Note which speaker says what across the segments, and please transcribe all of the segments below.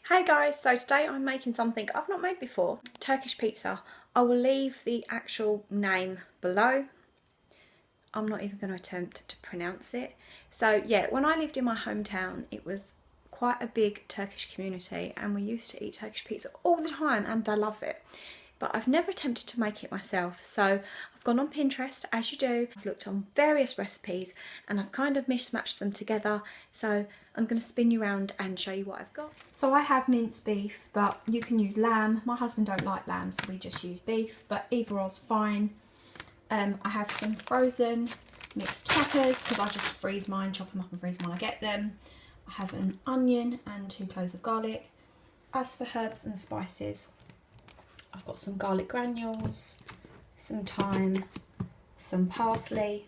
Speaker 1: Hey guys, so today I'm making something I've not made before, Turkish pizza. I will leave the actual name below. I'm not even going to attempt to pronounce it. So yeah, when I lived in my hometown, it was quite a big Turkish community and we used to eat Turkish pizza all the time and I love it. But I've never attempted to make it myself, so I've gone on Pinterest, as you do. I've looked on various recipes and I've kind of mismatched them together, so I'm going to spin you around and show you what I've got. So I have minced beef, but you can use lamb. My husband don't like lamb, so we just use beef, but either or's fine. I have some frozen mixed peppers because I just freeze mine, chop them up and freeze them when I get them. I have an onion and 2 cloves of garlic. As for herbs and spices, I've got some garlic granules, some thyme, some parsley,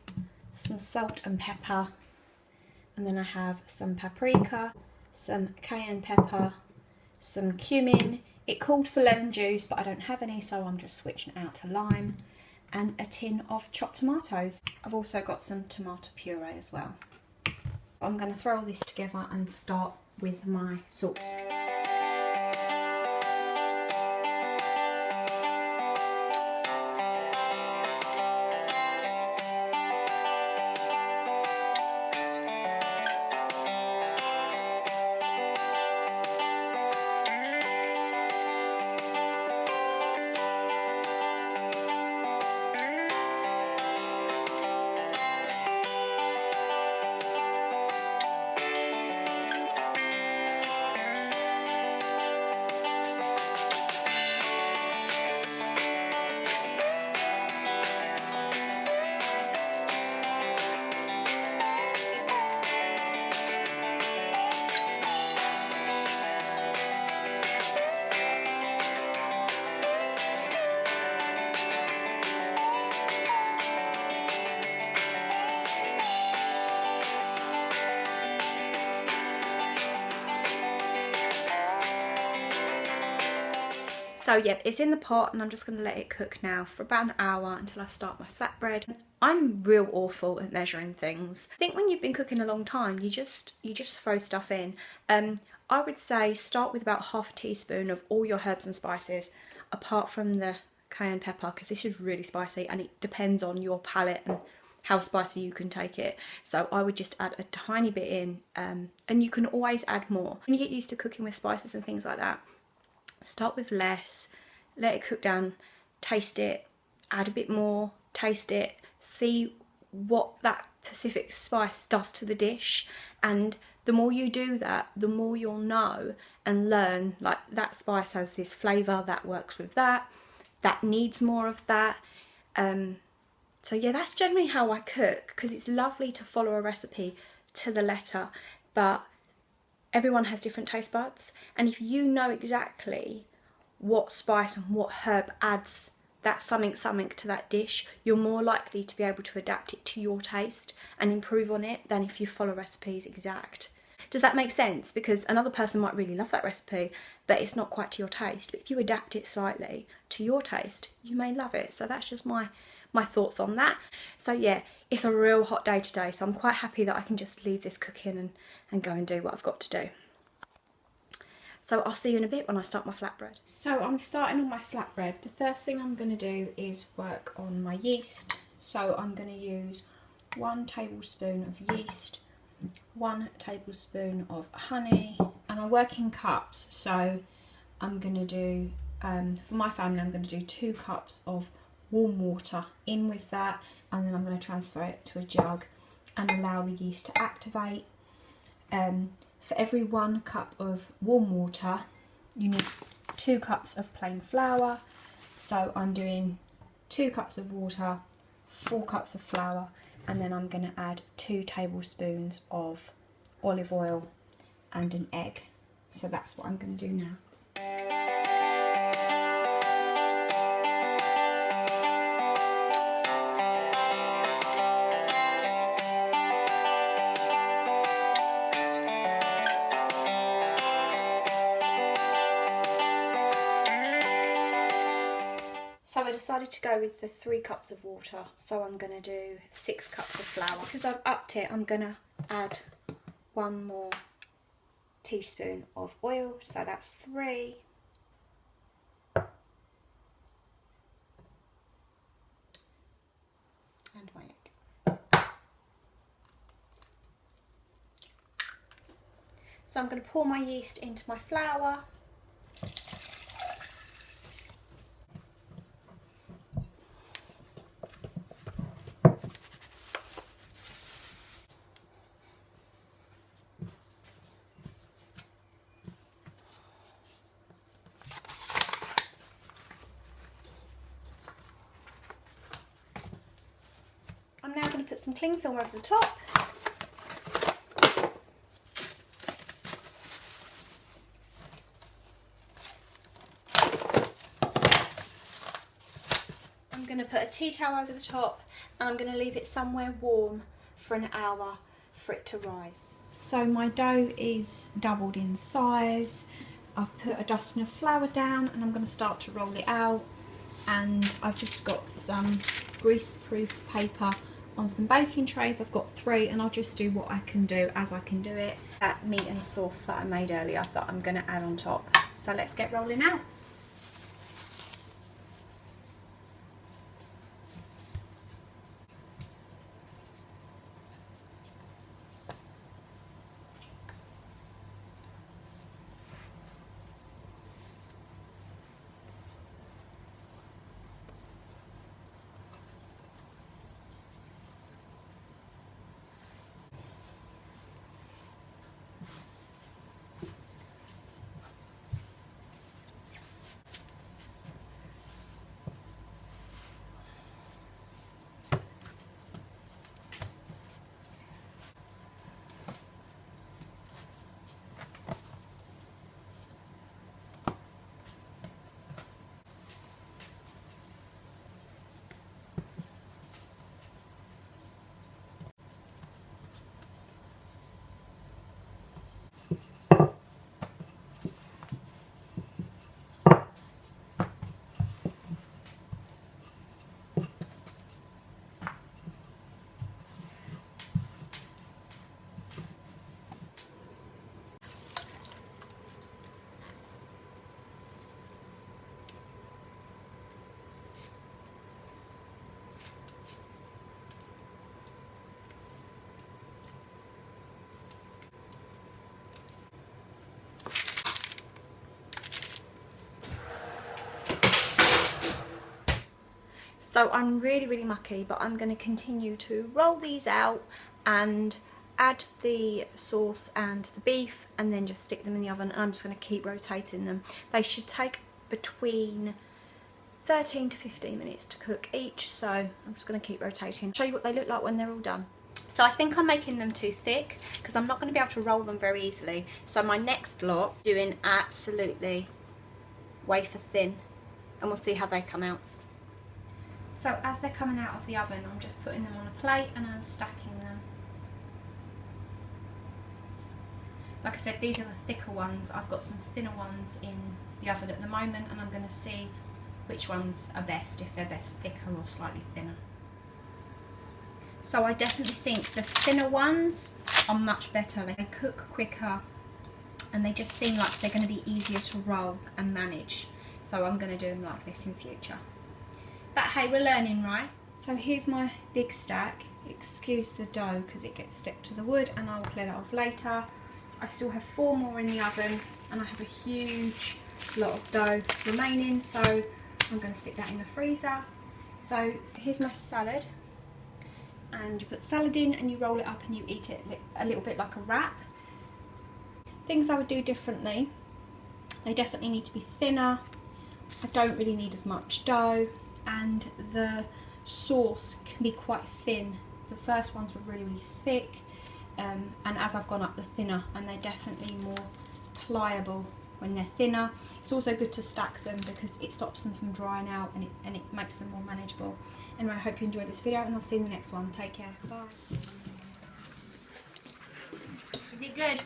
Speaker 1: some salt and pepper, and then I have some paprika, some cayenne pepper, some cumin. It called for lemon juice, but I don't have any, so I'm just switching it out to lime, and a tin of chopped tomatoes. I've also got some tomato puree as well. I'm going to throw all this together and start with my sauce. So yeah, it's in the pot and I'm just going to let it cook now for about an hour until I start my flatbread. I'm real awful at measuring things. I think when you've been cooking a long time, you just throw stuff in. I would say start with about half a teaspoon of all your herbs and spices, apart from the cayenne pepper, because this is really spicy and it depends on your palate and how spicy you can take it. So I would just add a tiny bit in, and you can always add more. When you get used to cooking with spices and things like that, start with less, let it cook down, taste it, add a bit more, taste it, see what that specific spice does to the dish, and the more you do that, the more you'll know and learn, like, that spice has this flavour, that works with that needs more of that. So yeah, that's generally how I cook, because it's lovely to follow a recipe to the letter, but everyone has different taste buds, and if you know exactly what spice and what herb adds that something to that dish, you're more likely to be able to adapt it to your taste and improve on it than if you follow recipes exact. Does that make sense? Because another person might really love that recipe, but it's not quite to your taste. But if you adapt it slightly to your taste, you may love it. So that's just my thoughts on that. So yeah, it's a real hot day today, so I'm quite happy that I can just leave this cooking and go and do what I've got to do. So I'll see you in a bit when I start my flatbread. So I'm starting on my flatbread. The first thing I'm going to do is work on my yeast. So I'm going to use 1 tablespoon of yeast, 1 tablespoon of honey, and I work in cups. So I'm going to do, for my family, I'm going to do 2 cups of warm water in with that, and then I'm going to transfer it to a jug and allow the yeast to activate. For every 1 cup of warm water, you need 2 cups of plain flour. So I'm doing 2 cups of water, 4 cups of flour, and then I'm going to add 2 tablespoons of olive oil and an egg. So that's what I'm going to do now. So I decided to go with the 3 cups of water, so I'm going to do 6 cups of flour. Because I've upped it, I'm going to add 1 more teaspoon of oil, so that's 3. And my egg. So I'm going to pour my yeast into my flour. I'm now going to put some cling film over the top. I'm going to put a tea towel over the top, and I'm going to leave it somewhere warm for an hour for it to rise. So my dough is doubled in size. I've put a dusting of flour down, and I'm going to start to roll it out. And I've just got some grease-proof paper on some baking trays. I've got 3, and I'll just do what I can do as I can do it. That meat and sauce that I made earlier that I'm going to add on top. So let's get rolling out. So I'm really mucky, but I'm going to continue to roll these out and add the sauce and the beef, and then just stick them in the oven, and I'm just going to keep rotating them. They should take between 13 to 15 minutes to cook each, so I'm just going to keep rotating. Show you what they look like when they're all done. So I think I'm making them too thick because I'm not going to be able to roll them very easily. So my next lot, doing absolutely wafer thin, and we'll see how they come out. So as they're coming out of the oven, I'm just putting them on a plate and I'm stacking them. Like I said, these are the thicker ones. I've got some thinner ones in the oven at the moment, and I'm going to see which ones are best, if they're best thicker or slightly thinner. So I definitely think the thinner ones are much better. They cook quicker and they just seem like they're going to be easier to roll and manage. So I'm going to do them like this in future. But hey, we're learning, right? So here's my big stack. Excuse the dough because it gets stuck to the wood, and I will clear that off later. I still have 4 more in the oven, and I have a huge lot of dough remaining, so I'm going to stick that in the freezer. So here's my salad, and you put salad in and you roll it up and you eat it a little bit like a wrap. Things I would do differently: they definitely need to be thinner. I don't really need as much dough, and the sauce can be quite thin. The first ones were really thick, and as I've gone up, the thinner, and they're definitely more pliable when they're thinner. It's also good to stack them because it stops them from drying out, and it makes them more manageable. Anyway, I hope you enjoyed this video, and I'll see you in the next one. Take care. Bye. Is it good?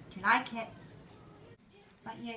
Speaker 1: Do you like it? Like you?